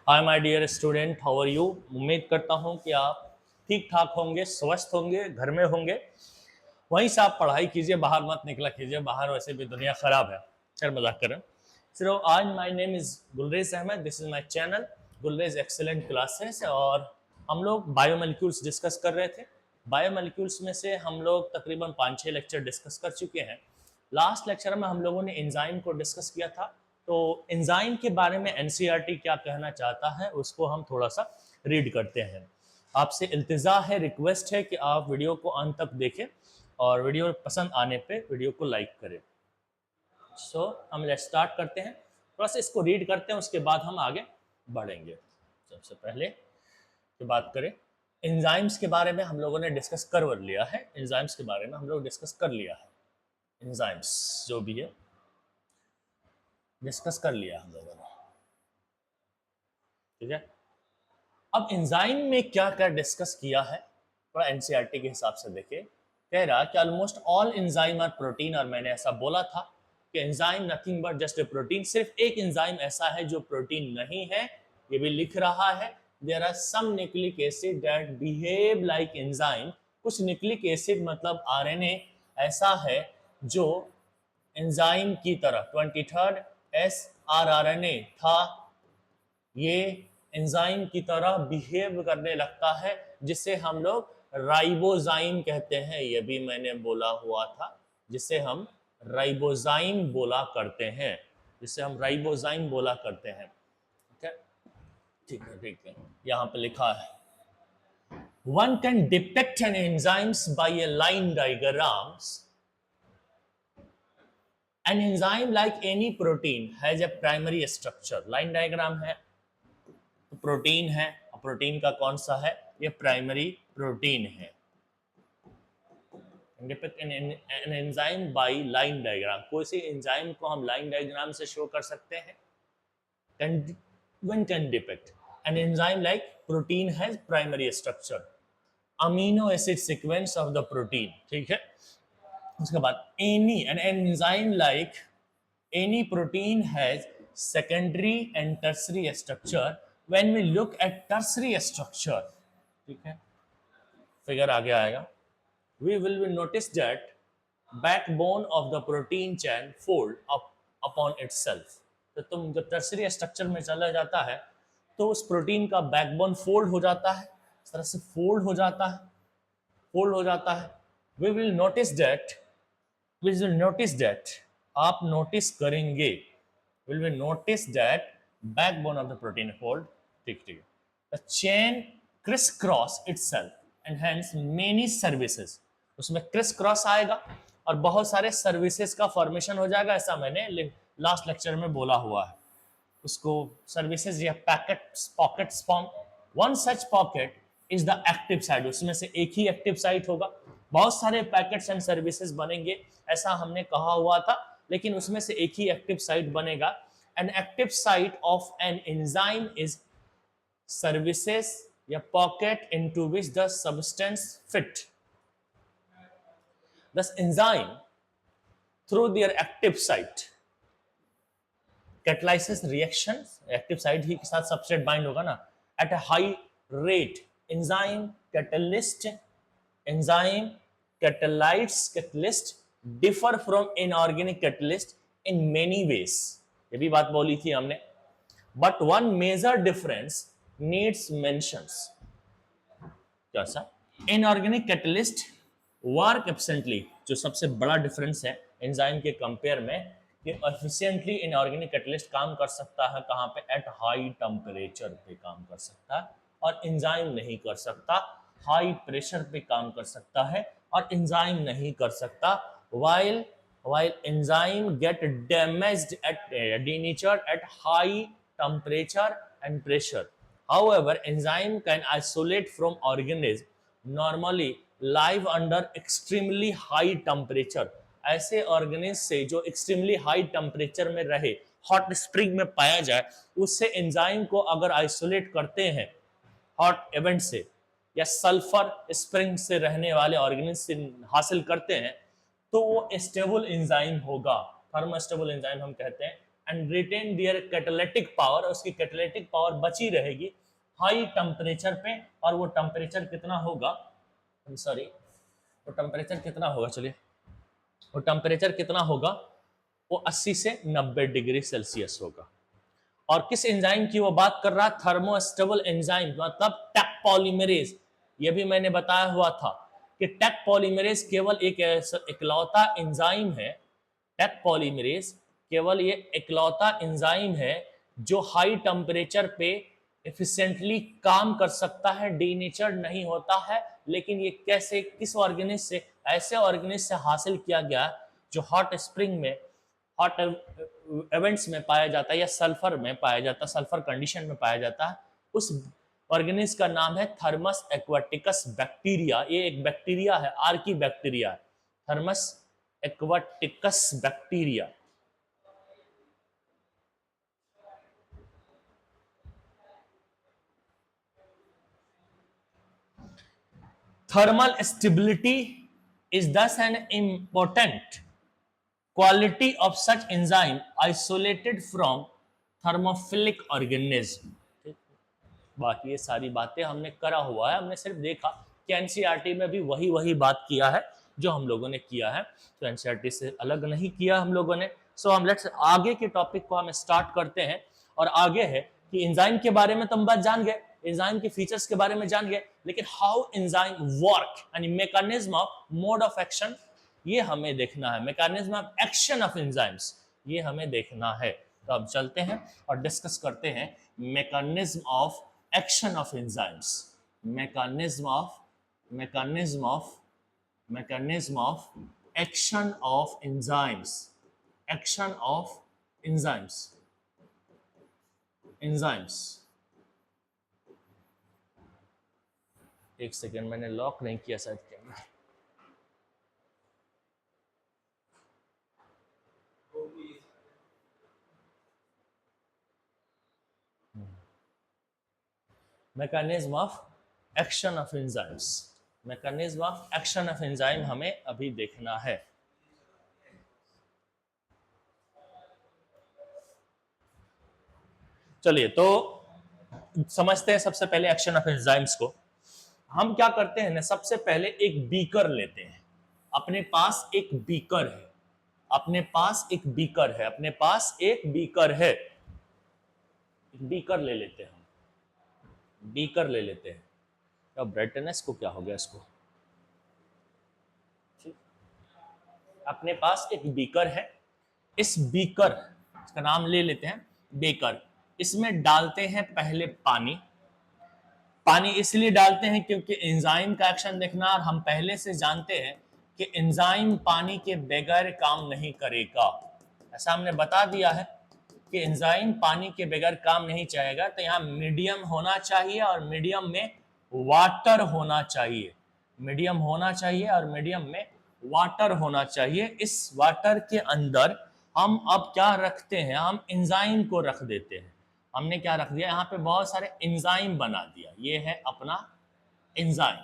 Hi my dear student, how are you. उम्मीद करता हूँ कि आप ठीक ठाक होंगे, स्वस्थ होंगे, घर में होंगे। वहीं से आप पढ़ाई कीजिए, बाहर मत निकला कीजिए, बाहर वैसे भी दुनिया खराब है। चल मजाक करें। सो आज my name is Gulrez Ahmad, this is my channel Gulrez excellent classes. और हम लोग बायोमोलिक्यूल्स डिस्कस कर रहे थे। बायोमोलिक्यूल्स में से हम लोग तकरीबन 5-6 लेक्चर डिस्कस कर चुके हैं। लास्ट लेक्चर में हम लोगों ने एंजाइम को डिस्कस किया था। तो एंजाइम के बारे में एनसीईआरटी क्या कहना चाहता है उसको हम थोड़ा सा रीड करते हैं। आपसे इल्तिजा है, रिक्वेस्ट है कि आप वीडियो को अंत तक देखें और वीडियो पसंद आने पे वीडियो को लाइक करें। हम लेट्स स्टार्ट करते हैं। थोड़ा सा इसको रीड करते हैं, उसके बाद हम आगे बढ़ेंगे। सबसे पहले की बात करें, एंजाइम्स के बारे में हम लोगों ने डिस्कस कर लिया है। एंजाइम्स के बारे में हम लोग डिस्कस कर लिया है। एंजाइम्स जो भी है डिस्कस कर लिया हम लोगों ने, ठीक है। अब एंजाइम में क्या क्या डिस्कस किया है थोड़ा एनसीईआरटी के हिसाब से देखिए। कह रहा कि almost all enzyme are protein, और मैंने ऐसा बोला था कि enzyme nothing but just a protein. सिर्फ एक एंजाइम ऐसा है जो प्रोटीन नहीं है, ये भी लिख रहा है। There are some nucleic acid that behave like enzyme. कुछ न्यूक्लिक एसिड मतलब आरएनए ऐसा है जो एंजाइम की तरह 23rd srRNA था, ये एंजाइम की तरह बिहेव करने लगता है, जिसे हम लोग राइबोजाइम कहते हैं। ये भी मैंने बोला हुआ था, जिसे हम राइबोजाइम बोला करते हैं, जिसे हम राइबोजाइम बोला करते हैं। ठीक है, ठीक है, ठीक है। यहाँ पे लिखा है one can depict an enzymes by a line diagrams. An enzyme like any protein has a primary structure. Line diagram है तो प्रोटीन है, प्रोटीन का कौन सा है, ये प्राइमरी प्रोटीन है। An enzyme by line diagram, कोई सी एंजाइम को हम लाइन डायग्राम से शो कर सकते हैं। One can depict an enzyme like protein has primary structure, amino acid sequence of the protein, ठीक है। उसके बाद an enzyme like any protein has secondary and tertiary structure. When we look at tertiary structure, ठीक है, figure आगे आएगा, we will notice that backbone of the protein chain fold up upon itself. तो तुम जब टर्सरी स्ट्रक्चर में चला जाता है तो उस प्रोटीन का बैकबोन फोल्ड हो जाता है, इस तरह से फोल्ड हो जाता है, फोल्ड हो जाता है। we will notice that आप नोटिस करेंगे, will notice that backbone of the protein fold, ठीक ठीक, the chain crisscross itself and hence many services, उसमें क्रिस क्रॉस आएगा और बहुत सारे सर्विसेज का फॉर्मेशन हो जाएगा, ऐसा मैंने लास्ट लेक्चर में बोला हुआ है। उसको सर्विसेज या pockets form. One such pocket is the active site, उसमें से एक ही एक्टिव साइट होगा। बहुत सारे पैकेट्स एंड सर्विसेज बनेंगे ऐसा हमने कहा हुआ था, लेकिन उसमें से एक ही एक्टिव साइट बनेगा। An active site of an enzyme is services या pocket into which the substance fit. Thus enzyme through their active site catalysis reactions, active site ही के साथ सबस्ट्रेट बाइंड होगा ना, at a high rate. enzyme catalyst differ from inorganic catalyst in many ways. ये भी बात बोली थी हमने, but one major difference needs mentions. क्या सा inorganic catalyst वर्क एब्सेंटली, जो सबसे बड़ा डिफरेंस है एंजाइम के कंपेयर में, कि एफिशिएंटली इनऑर्गेनिक कैटलिस्ट काम कर सकता है कहां पे, एट हाई टेम्परेचर पे काम कर सकता है, और एंजाइम नहीं कर सकता। हाई प्रेशर पे काम कर सकता है और एंजाइम नहीं कर सकता। while enzyme get damaged at denatured at high temperature and pressure. However, enzyme can isolate from organism normally live under extremely high temperature. ऐसे ऑर्गेनिज्म से जो एक्सट्रीमली हाई टेम्परेचर में रहे, हॉट स्प्रिंग में पाया जाए, उससे एंजाइम को अगर आइसोलेट करते हैं हॉट इवेंट से या सल्फर स्प्रिंग से रहने वाले ऑर्गेनिज्म से हासिल करते हैं, तो वो स्टेबल एंजाइम होगा। थर्मोस्टेबल एंजाइम हम कहते हैं, and retain their catalytic power, उसकी कैटालिटिक पावर बची रहेगी हाई टेम्परेचर पे। और वो टेम्परेचर कितना होगा, सॉरी वो टेम्परेचर कितना होगा, चलिए वो टेम्परेचर कितना होगा, वो 80 से 90 डिग्री सेल्सियस होगा। और किस एंजाइम की वो बात कर रहा है, थर्मोस्टेबल एंजाइम, मतलब टैक पॉलीमरेज। ये भी मैंने बताया हुआ था कि टैक पॉलीमरेज केवल एक इकलौता एंजाइम है, टैक पॉलीमरेज केवल ये इकलौता एंजाइम है जो हाई टेम्परेचर पे एफिशिएंटली काम कर सकता है, डीनेचर नहीं होता है। लेकिन ये कैसे, किस ऑर्गेनिज से, ऐसे ऑर्गेनिज से हासिल किया गया जो हॉट स्प्रिंग में, हॉट इवेंट्स में पाया जाता है या सल्फर में पाया जाता है, सल्फर कंडीशन में पाया जाता है। उस ऑर्गेनिज का नाम है थर्मस एक्वाटिकस बैक्टीरिया। ये एक बैक्टीरिया है, आर्की बैक्टीरिया है, thermos aquaticus bacteria. Thermal stability is thus an important quality of such enzyme isolated from thermophilic organism। बाकी ये सारी बातें हमने करा हुआ है, हमने सिर्फ देखा कि एनसीईआरटी में भी वही वही बात किया है जो हम लोगों ने किया है, तो एनसीईआरटी से अलग नहीं किया हम लोगों ने। सो हम लेट्स आगे के टॉपिक को हम स्टार्ट करते हैं। और आगे है कि एंजाइम के बारे में तो हम बात जान गए, एंजाइम के फीचर्स के बारे में जान गए, लेकिन हाउ एंजाइम वर्क यानी mechanism of mode of action, ये हमें देखना है। Mechanism of action of enzymes, ये हमें देखना है। तो अब चलते हैं और डिस्कस करते हैं mechanism of action of enzymes, mechanism of action of enzymes, action of enzymes। एक सेकेंड, मैंने लॉक नहीं किया शायद camera. Mechanism of action of enzymes, mechanism of action of enzyme हमें अभी देखना है। चलिए तो समझते हैं सबसे पहले एक्शन ऑफ एंजाइम्स को। हम क्या करते हैं ना, सबसे पहले एक बीकर लेते हैं। अपने पास एक बीकर है, अपने पास एक बीकर है, अपने पास एक बीकर है, बीकर ले लेते हैं, बीकर ले लेते हैं। अब ब्राइटनेस को क्या हो गया इसको, अपने पास एक बीकर है, इस बीकर, इसका नाम ले लेते हैं बेकर। इसमें डालते हैं पहले पानी। पानी इसलिए डालते हैं क्योंकि एंजाइम का एक्शन देखना, और हम पहले से जानते हैं कि एंजाइम पानी के बगैर काम नहीं करेगा, ऐसा हमने बता दिया है कि एंजाइम पानी के बगैर काम नहीं चाहेगा। तो यहाँ मीडियम होना चाहिए और मीडियम में वाटर होना चाहिए, मीडियम होना चाहिए और मीडियम में वाटर होना चाहिए। इस वाटर के अंदर हम अब क्या रखते हैं, हम एंजाइम को रख देते हैं। हमने क्या रख दिया, यहाँ पे बहुत सारे एंजाइम बना दिया, ये है अपना एंजाइम,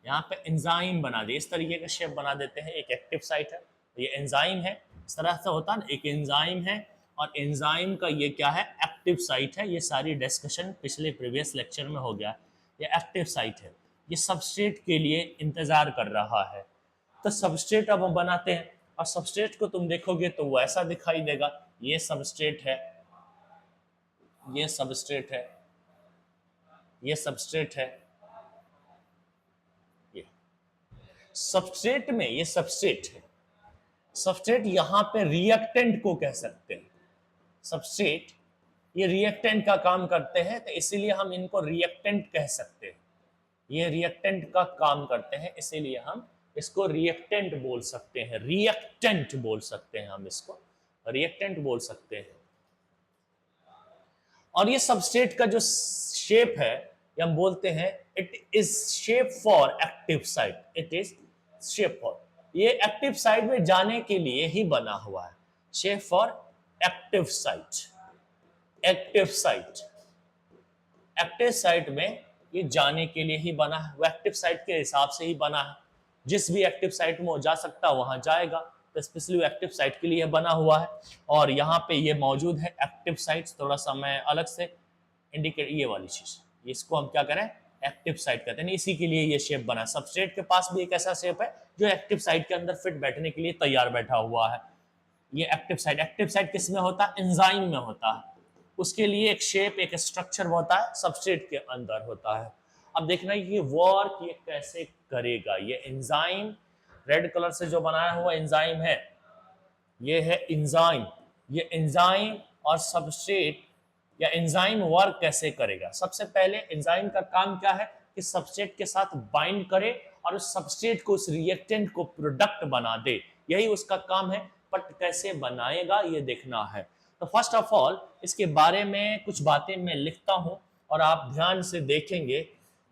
यहाँ पे एंजाइम बना दिया, इस तरीके का शेप बना देते हैं। एक एक्टिव साइट है, ये एंजाइम है, इस तरह से होता है ना, एक एंजाइम है और एंजाइम का ये क्या है, एक्टिव साइट है। ये सारी डिस्कशन पिछले प्रीवियस लेक्चर में हो गया। ये एक्टिव साइट है, ये सबस्ट्रेट के लिए इंतजार कर रहा है। तो सबस्ट्रेट अब हम बनाते हैं, और सबस्ट्रेट को तुम देखोगे तो वो ऐसा दिखाई देगा। ये सबस्ट्रेट है, ये सबस्ट्रेट है, ये सबस्ट्रेट है, ये सबस्ट्रेट में, ये सबस्ट्रेट है। सबस्ट्रेट यहां पे रिएक्टेंट को कह सकते हैं, सबस्ट्रेट ये रिएक्टेंट का काम करते हैं, तो इसीलिए हम इनको रिएक्टेंट कह सकते हैं। ये रिएक्टेंट का काम करते हैं, इसीलिए हम इसको रिएक्टेंट बोल सकते हैं, रिएक्टेंट बोल सकते हैं, हम इसको रिएक्टेंट बोल सकते हैं। और ये सबस्ट्रेट का जो शेप है, ये हम बोलते हैं it is shape for active site, it is shape for, ये एक्टिव साइट में जाने के लिए ही बना हुआ है, shape for active site, active site, active site में ये जाने के लिए ही बना है, वो एक्टिव साइट के हिसाब से ही बना है। जिस भी एक्टिव साइट में वो जा सकता है वहां जाएगा, तो स्पेशली एक्टिव साइट के लिए बना हुआ है। और यहाँ पे ये मौजूद है एक्टिव साइट्स। थोड़ा सा मैं अलग से इंडिकेट, ये वाली चीज, इसको हम क्या करें, एक्टिव साइट कहते हैं। इसी के लिए ये शेप बना है। सबस्ट्रेट के पास भी एक ऐसा शेप है जो एक्टिव साइट के अंदर फिट बैठने के लिए तैयार बैठा हुआ है। ये एक्टिव साइट, एक्टिव साइट किस में होता है, एंजाइम में होता है। उसके लिए एक शेप, एक स्ट्रक्चर होता है, सबस्ट्रेट के अंदर होता है। अब देखना ये वर्क ये कैसे करेगा। ये एंजाइम, रेड कलर से जो बनाया हुआ एंजाइम है, ये है एंजाइम। ये एंजाइम और सबस्ट्रेट या एंजाइम वर्क कैसे करेगा। सबसे पहले एंजाइम का काम क्या है कि सबस्ट्रेट के साथ बाइंड करे और उस सबस्ट्रेट को, उस रिएक्टेंट को प्रोडक्ट बना दे, यही उसका काम है। बट कैसे बनाएगा ये देखना है। तो फर्स्ट ऑफ ऑल इसके बारे में कुछ बातें मैं लिखता हूं और आप ध्यान से देखेंगे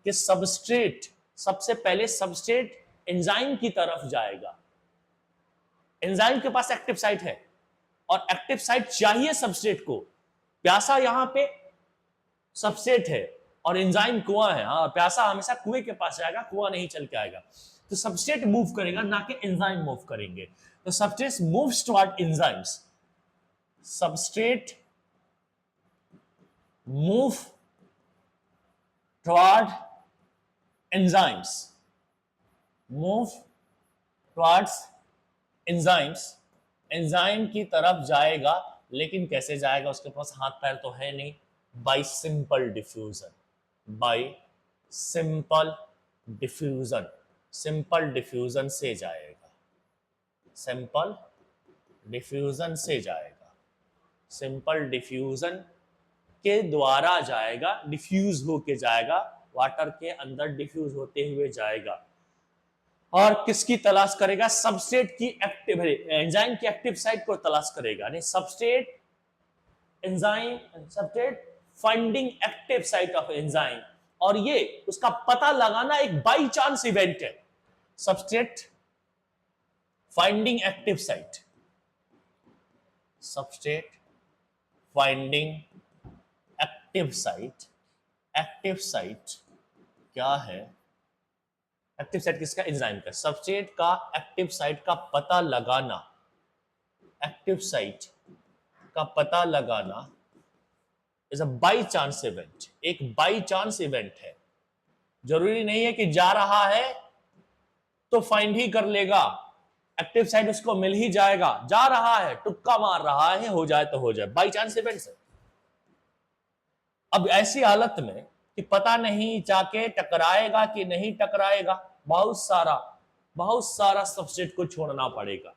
कि सबस्ट्रेट, सबसे पहले सबस्ट्रेट एंजाइम की तरफ जाएगा। एंजाइम के पास एक्टिव साइट है और एक्टिव साइट चाहिए सबस्ट्रेट को। प्यासा यहां पे सबस्ट्रेट है और एंजाइम कुआं है। हाँ, प्यासा हमेशा कुएं के पास जाएगा, कुआं नहीं चल के आएगा। तो सबस्ट्रेट मूव करेगा, ना कि एंजाइम मूव करेंगे। तो substrate moves toward enzymes. Substrate move toward enzymes, move towards enzymes, enzyme की तरफ जाएगा। लेकिन कैसे जाएगा, उसके पास हाथ पैर तो है नहीं। Bye simple diffusion, bye simple diffusion, simple diffusion से जाएगा, सिंपल डिफ्यूजन से जाएगा, सिंपल डिफ्यूजन के द्वारा जाएगा, डिफ्यूज होके जाएगा, वाटर के अंदर डिफ्यूज होते हुए जाएगा। और किसकी तलाश करेगा, सबस्ट्रेट की एक्टिव, एंजाइम की एक्टिव साइट को तलाश करेगा। यानी substrate enzyme, substrate finding active site of enzyme. और ये उसका पता लगाना एक बाई चांस इवेंट है। Substrate finding active site, substrate finding active site. Active site क्या है, एक्टिव साइट किसका, एंजाइम का। सबस्ट्रेट का एक्टिव साइट का पता लगाना, एक्टिव साइट का पता लगाना is a by chance event, एक बाई चांस इवेंट है। जरूरी नहीं है कि जा रहा है तो फाइंड ही कर लेगा, एक्टिव साइट उसको मिल ही जाएगा। जा रहा है, तुक्का मार रहा है, हो जाए तो हो जाए, बाई चांस इवेंट है। अब ऐसी हालत में कि पता नहीं जाके टकराएगा कि नहीं टकराएगा, बहुत सारा सबस्ट्रेट को छोड़ना पड़ेगा।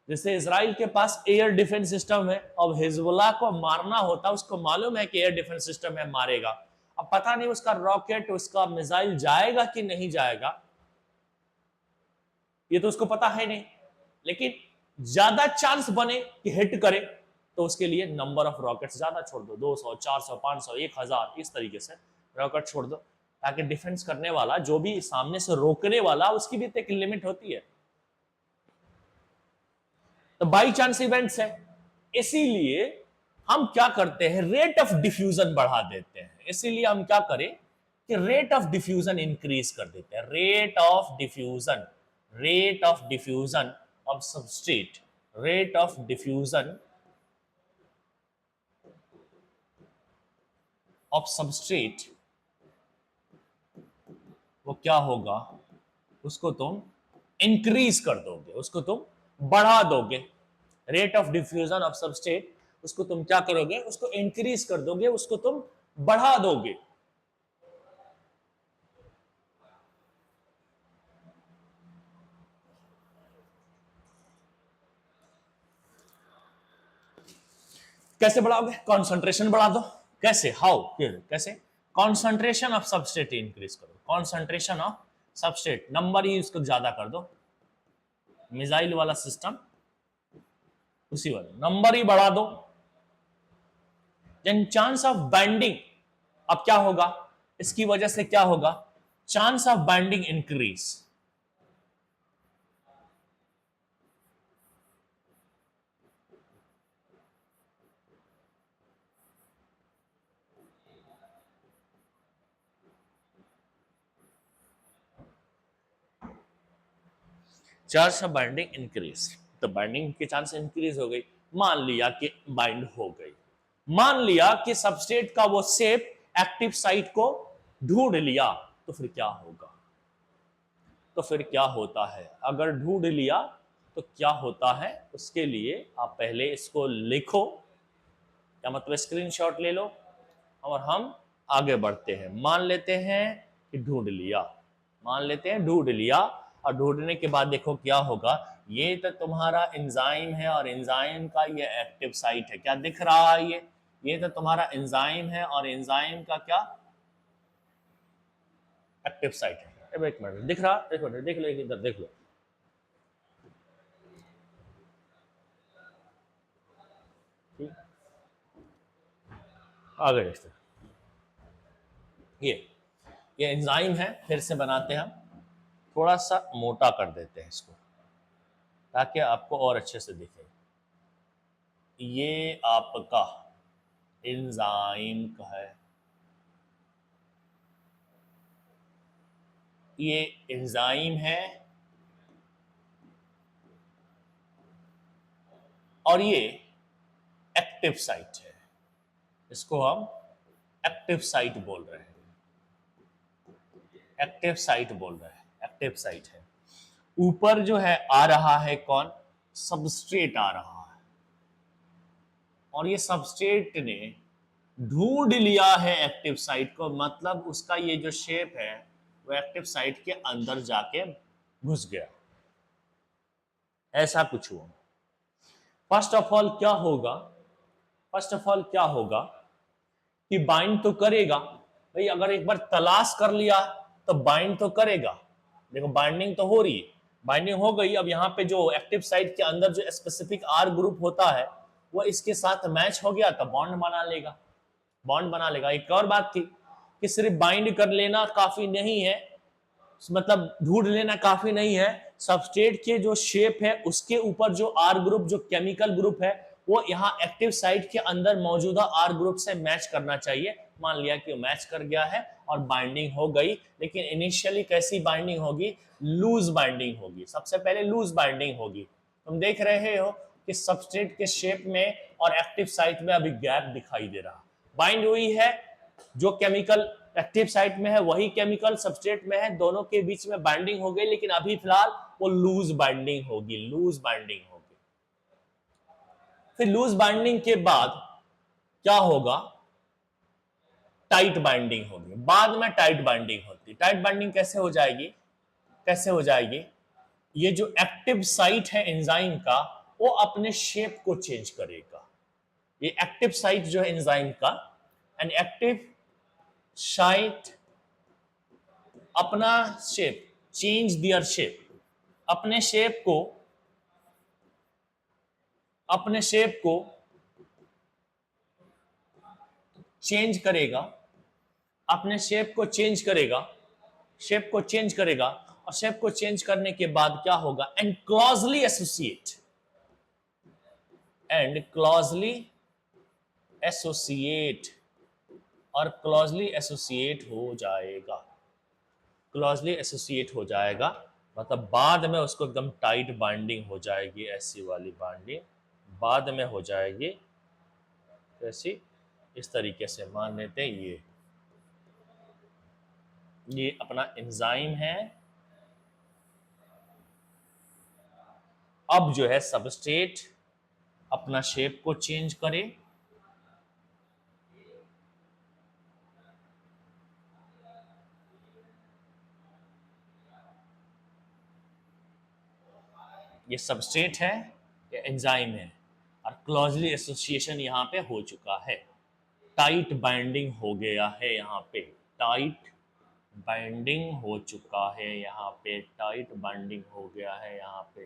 जैसे इजराइल के पास एयर डिफेंस सिस्टम है, अब हिजबुल्लाह को मारना होता, उसको मालूम है कि एयर डिफेंस सिस्टम है, मारेगा। अब पता नहीं उसका रॉकेट, उसका मिसाइल जाएगा कि नहीं जाएगा, ये तो उसको पता है नहीं। लेकिन ज्यादा चांस बने कि हिट करे तो उसके लिए नंबर ऑफ रॉकेट्स ज्यादा छोड़ दो, 200, 400, 500, 1000, इस तरीके से रॉकेट छोड़ दो, ताकि डिफेंस करने वाला, जो भी सामने से रोकने वाला, उसकी भी एक लिमिट होती है। तो बाई चांस इवेंट्स है, इसीलिए हम क्या करते हैं, रेट ऑफ डिफ्यूजन बढ़ा देते हैं। इसीलिए हम क्या करें कि रेट ऑफ डिफ्यूजन इंक्रीज कर देते हैं। Rate of diffusion, rate of diffusion of substrate, rate of diffusion of substrate, वो क्या होगा, उसको तुम इंक्रीज कर दोगे, उसको तुम बढ़ा दोगे। Rate of diffusion of substrate, उसको तुम क्या करोगे, उसको इंक्रीज कर दोगे, उसको तुम बढ़ा दोगे। कैसे बढ़ाओगे, कॉन्सेंट्रेशन बढ़ा दो। कैसे, हाउ, कैसे, कॉन्सेंट्रेशन ऑफ सबस्ट्रेट इंक्रीज करो, कॉन्सेंट्रेशन ऑफ सबस्ट्रेट, नंबर ही उसको ज्यादा कर दो। मिसाइल वाला सिस्टम, उसी वाला नंबर ही बढ़ा दो। देन चांस ऑफ बाइंडिंग, अब क्या होगा, इसकी वजह से क्या होगा, chance of binding increase. Chance of binding increase, तो बाइंडिंग के चांस इंक्रीज हो गई। मान लिया कि बाइंड हो गई, मान लिया कि सबस्ट्रेट का वो शेप एक्टिव साइट को ढूंढ लिया, तो फिर क्या होगा? तो फिर क्या होता है? अगर ढूंढ लिया तो क्या होता है, उसके लिए आप पहले इसको लिखो, क्या मतलब स्क्रीनशॉट ले लो और हम आगे बढ़ते हैं। मान लेते हैं कि ढूंढ लिया, मान लेते हैं ढूंढ लिया, और ढूंढने के बाद देखो क्या होगा। ये तो तुम्हारा एंजाइम है और एंजाइम का ये एक्टिव साइट है, क्या दिख रहा है? ये तो तुम्हारा एंजाइम है और एंजाइम का क्या एक्टिव साइट है। अब एक मिनट दिख रहा, एक मिनट देख लो, इधर देख लो। ठीक, आगे देखते हैं। ये एंजाइम है, फिर से बनाते हैं हम, थोड़ा सा मोटा कर देते हैं इसको ताकि आपको और अच्छे से दिखे। ये आपका एंजाइम का है, ये एंजाइम है और ये एक्टिव साइट है, इसको हम एक्टिव साइट बोल रहे हैं, एक्टिव साइट बोल रहे हैं, एक्टिव साइट है। ऊपर जो है आ रहा है कौन? सबस्ट्रेट आ रहा है, और ये सबस्ट्रेट ने ढूंढ लिया है एक्टिव साइट को, मतलब उसका ये जो शेप है वो एक्टिव साइट के अंदर जाके घुस गया, ऐसा कुछ हुआ। फर्स्ट ऑफ ऑल क्या होगा, फर्स्ट ऑफ ऑल क्या होगा कि बाइंड तो करेगा भाई, अगर एक बार तलाश कर लिया तो बाइंड तो करेगा। देखो बाइंडिंग तो हो रही है, बाइंडिंग हो गई। अब यहाँ पे जो एक्टिव साइट के अंदर जो स्पेसिफिक आर ग्रुप होता है वो इसके साथ मैच हो गया तो बॉन्ड बना लेगा, बॉन्ड बना लेगा। एक और बात थी कि सिर्फ बाइंड कर लेना काफी नहीं है, मतलब ढूंढ लेना काफी नहीं है, सबस्ट्रेट के जो शेप है उसके ऊपर जो आर ग्रुप, जो केमिकल ग्रुप है, वो यहाँ एक्टिव साइट के अंदर मौजूदा आर ग्रुप से मैच करना चाहिए। मान लिया कि मैच कर गया है और बाइंडिंग हो गई, लेकिन इनिशियली कैसी बाइंडिंग होगी? लूज बाइंडिंग होगी, सबसे पहले लूज बाइंडिंग होगी। तुम देख रहे हो कि सबस्ट्रेट के शेप में और एक्टिव साइट में अभी गैप दिखाई दे रहा, बाइंड हुई है, जो केमिकल एक्टिव साइट में है वही केमिकल सबस्ट्रेट में है, दोनों के बीच में बाइंडिंग हो गई, लेकिन अभी फिलहाल वो लूज बाइंडिंग होगी, लूज बाइंडिंग होगी। फिर लूज बाइंडिंग के बाद क्या होगा? टाइट बाइंडिंग होगी, बाद में टाइट बाइंडिंग होती। टाइट बाइंडिंग कैसे हो जाएगी? कैसे हो जाएगी? ये जो एक्टिव साइट है एंजाइम का वो अपने शेप को चेंज करेगा। ये एक्टिव साइट जो है एंजाइम का, एन एक्टिव साइट अपना शेप, चेंज दियर शेप, अपने शेप को, अपने शेप को चेंज करेगा, अपने शेप को चेंज करेगा, शेप को चेंज करेगा, और शेप को चेंज करने के बाद क्या होगा? And closely associate, and closely associate, और क्लोजली एसोसिएट हो जाएगा, क्लोजली एसोसिएट हो जाएगा, मतलब बाद में उसको एकदम टाइट बाइंडिंग हो जाएगी, ऐसी वाली बाइंडिंग बाद में हो जाएगी। कैसी? इस तरीके से मान लेते हैं ये अपना एंजाइम है, अब जो है सबस्ट्रेट अपना शेप को चेंज करे, ये सबस्ट्रेट है, ये एंजाइम है, और क्लोजली एसोसिएशन यहाँ पे हो चुका है, टाइट बाइंडिंग हो गया है, यहाँ पे टाइट बाइंडिंग हो चुका है, यहाँ पे टाइट बाइंडिंग हो गया है यहाँ पे।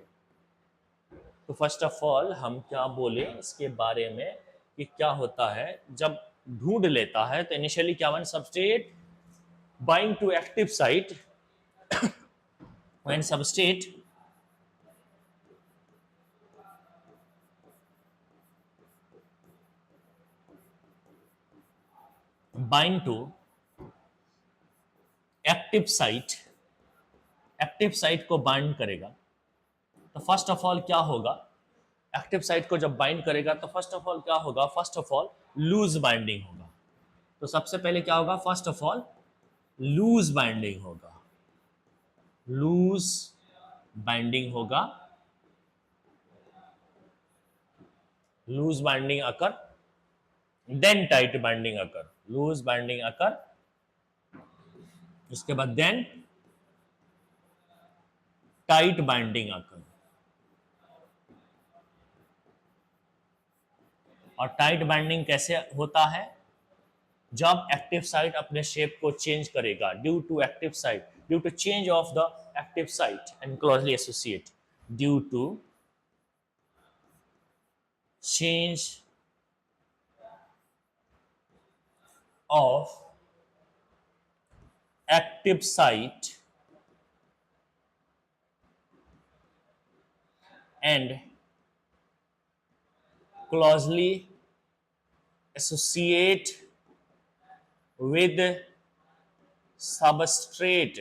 तो फर्स्ट ऑफ ऑल हम क्या बोले इसके बारे में कि क्या होता है जब ढूंढ लेता है, तो इनिशियली क्या one substrate bind to active site, when substrate bind to active site, active site को बाइंड करेगा, तो फर्स्ट ऑफ ऑल क्या होगा, एक्टिव साइट को जब बाइंड करेगा तो फर्स्ट ऑफ ऑल क्या होगा, first of all loose binding होगा। तो सबसे पहले क्या होगा, first of all loose binding होगा, लूज बाइंडिंग होगा, loose binding occur, then tight binding occur, loose binding occur, उसके बाद देन टाइट बाइंडिंग अकर। और टाइट बाइंडिंग कैसे होता है, जब एक्टिव साइट अपने शेप को चेंज करेगा, due to active site, due to change of the active site and closely associate, due to change of active site and closely associate with substrate.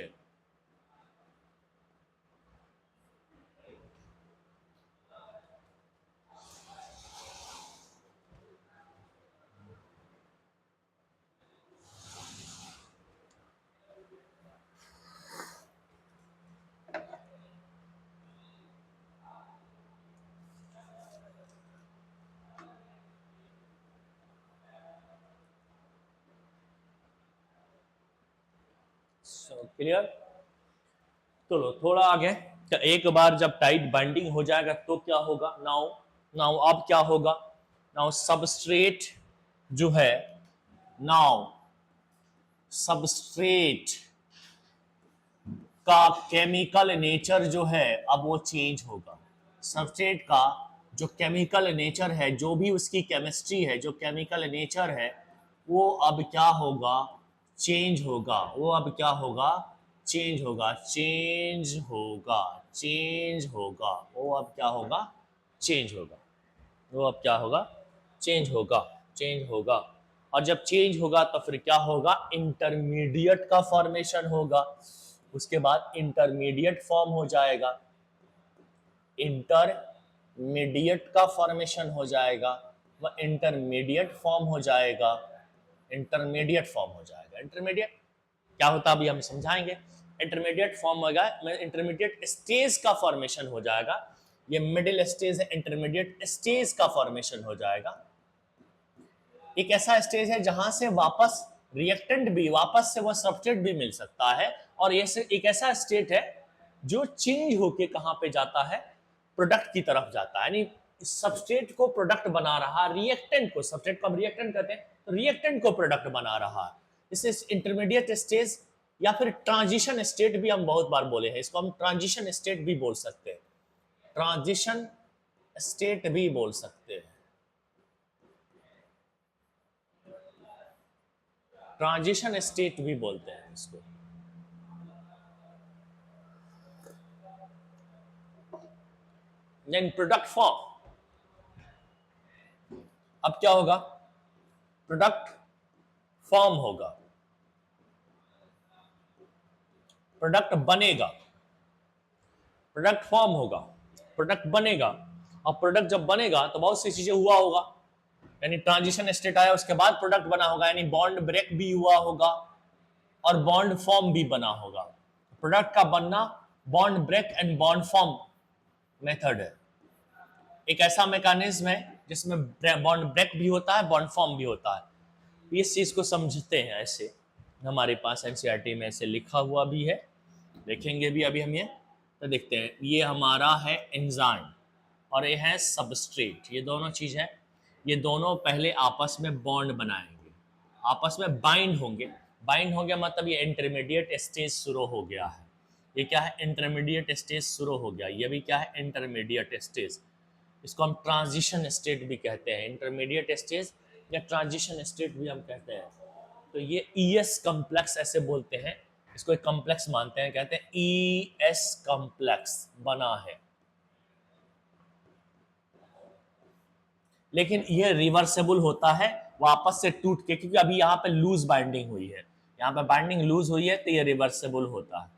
Clear, चलो थोड़ा आगे। तो एक बार जब टाइट बाइंडिंग हो जाएगा तो क्या होगा, नाउ नाउ अब क्या होगा, नाउ सबस्ट्रेट जो है, नाउ सबस्ट्रेट का केमिकल नेचर जो है अब वो चेंज होगा। सबस्ट्रेट का जो केमिकल नेचर है, जो भी उसकी केमिस्ट्री है, जो केमिकल नेचर है, वो अब क्या होगा, चेंज होगा। वो अब क्या होगा, चेंज होगा, चेंज होगा, चेंज होगा। वो अब क्या होगा, चेंज होगा। वो अब क्या होगा, चेंज होगा, चेंज होगा। और जब चेंज होगा तो फिर क्या होगा, इंटरमीडिएट का फॉर्मेशन होगा। उसके बाद इंटरमीडिएट फॉर्म हो जाएगा, इंटरमीडिएट का फॉर्मेशन हो जाएगा, वह इंटरमीडिएट फॉर्म हो जाएगा, इंटरमीडिएट फॉर्म हो जाएगा। इंटरमीडिएट क्या होता है अभी हम समझाएंगे। इंटरमीडिएट फॉर्म होगा, इंटरमीडिएट स्टेज का फॉर्मेशन हो जाएगा। ये मिडिल स्टेज है, इंटरमीडिएट स्टेज का फॉर्मेशन हो जाएगा। एक ऐसा स्टेज है जहां से वापस रिएक्टेंट भी, वापस से वह सब्सट्रेट भी मिल सकता है। और ये एक ऐसा स्टेट है जो चेंज होके कहां पे जाता है, प्रोडक्ट की तरफ जाता है। यानी सब्सट्रेट को प्रोडक्ट बना रहा, रिएक्टेंट को, सब्सट्रेट को हम रिएक्टेंट कहते हैं, तो रिएक्टेंट को प्रोडक्ट बना रहा है। इसे इंटरमीडिएट स्टेज या फिर ट्रांजिशन स्टेट भी हम बहुत बार बोले हैं, इसको हम ट्रांजिशन स्टेट भी बोल सकते हैं, ट्रांजिशन स्टेट भी बोल सकते हैं, ट्रांजिशन स्टेट भी बोलते हैं इसको। देन प्रोडक्ट फॉर्म, अब क्या होगा, प्रोडक्ट फॉर्म होगा, प्रोडक्ट बनेगा, प्रोडक्ट फॉर्म होगा, प्रोडक्ट बनेगा। और प्रोडक्ट जब बनेगा तो बहुत सी चीजें हुआ होगा, यानी ट्रांजिशन स्टेट आया, उसके बाद प्रोडक्ट बना होगा, यानी बॉन्ड ब्रेक भी हुआ होगा और बॉन्ड फॉर्म भी बना होगा। प्रोडक्ट का बनना bond break and bond form method है। एक ऐसा मैकेनिज्म है जिसमें बॉन्ड ब्रेक भी होता है, बॉन्ड फॉर्म भी होता है। इस चीज को समझते हैं ऐसे, हमारे पास एनसीईआरटी में ऐसे लिखा हुआ भी है, देखेंगे भी अभी हम ये। तो देखते हैं, ये हमारा है एंजाइम और ये है सबस्ट्रेट, ये दोनों चीज है। ये दोनों पहले आपस में बॉन्ड बनाएंगे, आपस में बाइंड होंगे। बाइंड हो गया मतलब ये इंटरमीडिएट स्टेज शुरू हो गया है। ये क्या है, इंटरमीडिएट स्टेज शुरू हो गया। ये भी क्या है, इंटरमीडिएट स्टेज। इसको हम ट्रांजिशन स्टेट भी कहते हैं, इंटरमीडिएट स्टेज या ट्रांजिशन स्टेट भी हम कहते हैं। तो ये ईएस कॉम्प्लेक्स ऐसे बोलते हैं, इसको एक कॉम्प्लेक्स मानते हैं, कहते हैं ईएस कॉम्प्लेक्स बना है। लेकिन ये रिवर्सेबल होता है वापस से टूट के, क्योंकि अभी यहाँ पे लूज बाइंडिंग हुई है, यहाँ पे बाइंडिंग लूज हुई है, तो ये रिवर्सेबल होता है।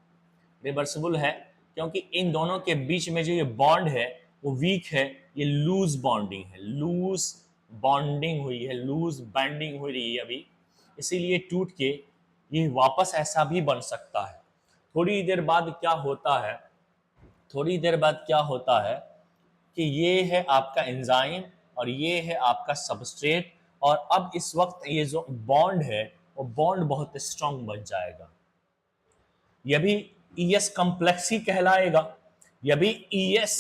रिवर्सेबल है क्योंकि इन दोनों के बीच में जो ये बॉन्ड है वो वीक है, ये लूज बॉन्डिंग है, लूज बॉन्डिंग हुई है, लूज बाइंडिंग हो रही है अभी, इसीलिए टूट के ये वापस ऐसा भी बन सकता है। थोड़ी देर बाद क्या होता है, थोड़ी देर बाद क्या होता है कि ये है आपका एंजाइम और ये है आपका सबस्ट्रेट, और अब इस वक्त ये जो बॉन्ड है वो बॉन्ड बहुत स्ट्रांग बन जाएगा। यह भी ईएस कॉम्प्लेक्स ही कहलाएगा, यह भी ईएस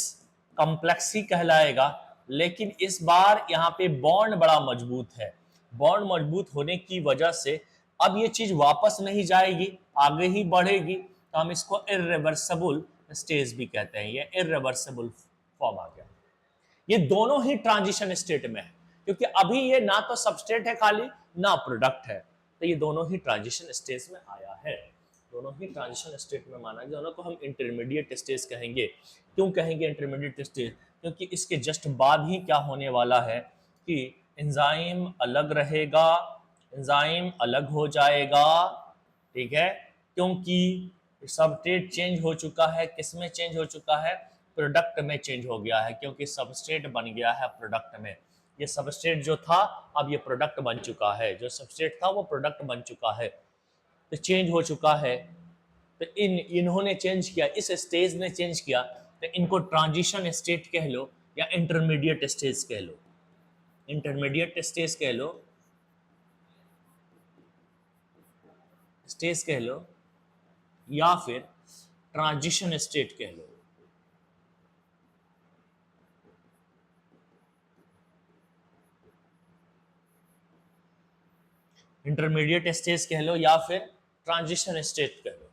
कॉम्प्लेक्स ही कहलाएगा, लेकिन इस बार यहाँ पे बॉन्ड बड़ा मजबूत है। बॉन्ड मजबूत होने की वजह से अब ये चीज वापस नहीं जाएगी, आगे ही बढ़ेगी, तो हम इसको इर्रिवर्सिबल स्टेज भी कहते हैं। ये इर्रिवर्सिबल फॉर्म आ गया। ये दोनों ही ट्रांजिशन स्टेट में है, क्योंकि अभी ये ना तो सबस्ट्रेट है खाली, ना प्रोडक्ट है, तो ये दोनों ही ट्रांजिशन स्टेज में आया है। दोनों ही ट्रांजिशन स्टेट में माना गया, दोनों को हम इंटरमीडिएट स्टेज कहेंगे। क्यों कहेंगे इंटरमीडिएट स्टेज? क्योंकि इसके जस्ट बाद ही क्या होने वाला है कि एंजाइम अलग रहेगा, एंजाइम अलग हो जाएगा, ठीक है, क्योंकि सबस्ट्रेट चेंज हो चुका है। किसमें चेंज हो चुका है? प्रोडक्ट में चेंज हो गया है, क्योंकि सबस्ट्रेट बन गया है प्रोडक्ट में। ये सबस्ट्रेट जो था अब ये प्रोडक्ट बन चुका है, जो सबस्ट्रेट था वो प्रोडक्ट बन चुका है, तो चेंज हो चुका है। तो इन्होंने चेंज किया, इस स्टेज ने चेंज किया, तो इनको ट्रांजिशन स्टेट कह लो या इंटरमीडिएट स्टेज कह लो। इंटरमीडिएट स्टेज कह लो, स्टेज कह लो, या फिर ट्रांजिशन स्टेट कह लो। इंटरमीडिएट स्टेज कह लो या फिर ट्रांजिशन स्टेट कह लो।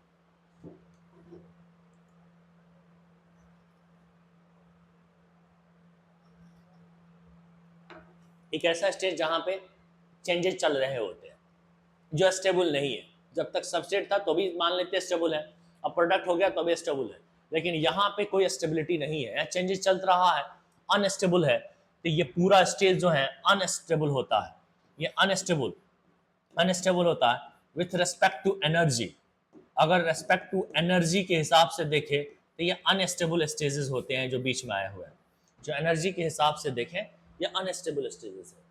एक ऐसा स्टेज जहां पे चेंजेस चल रहे होते हैं, जो स्टेबल नहीं है। जब तक सबस्ट्रेट था तो भी मान लेते हैं स्टेबल है, अब प्रोडक्ट हो गया तो भी स्टेबल है, लेकिन यहाँ पे कोई स्टेबिलिटी नहीं है, चेंजेस चल रहा है, अनस्टेबल है। तो ये पूरा स्टेज जो है अनस्टेबल होता है, ये अनस्टेबल होता है विथ रेस्पेक्ट टू एनर्जी। अगर रेस्पेक्ट टू एनर्जी के हिसाब से देखें तो ये अनस्टेबल स्टेजेस होते हैं जो बीच में आए हुए हैं। जो एनर्जी के हिसाब से देखें ये अनस्टेबल स्टेजेस है।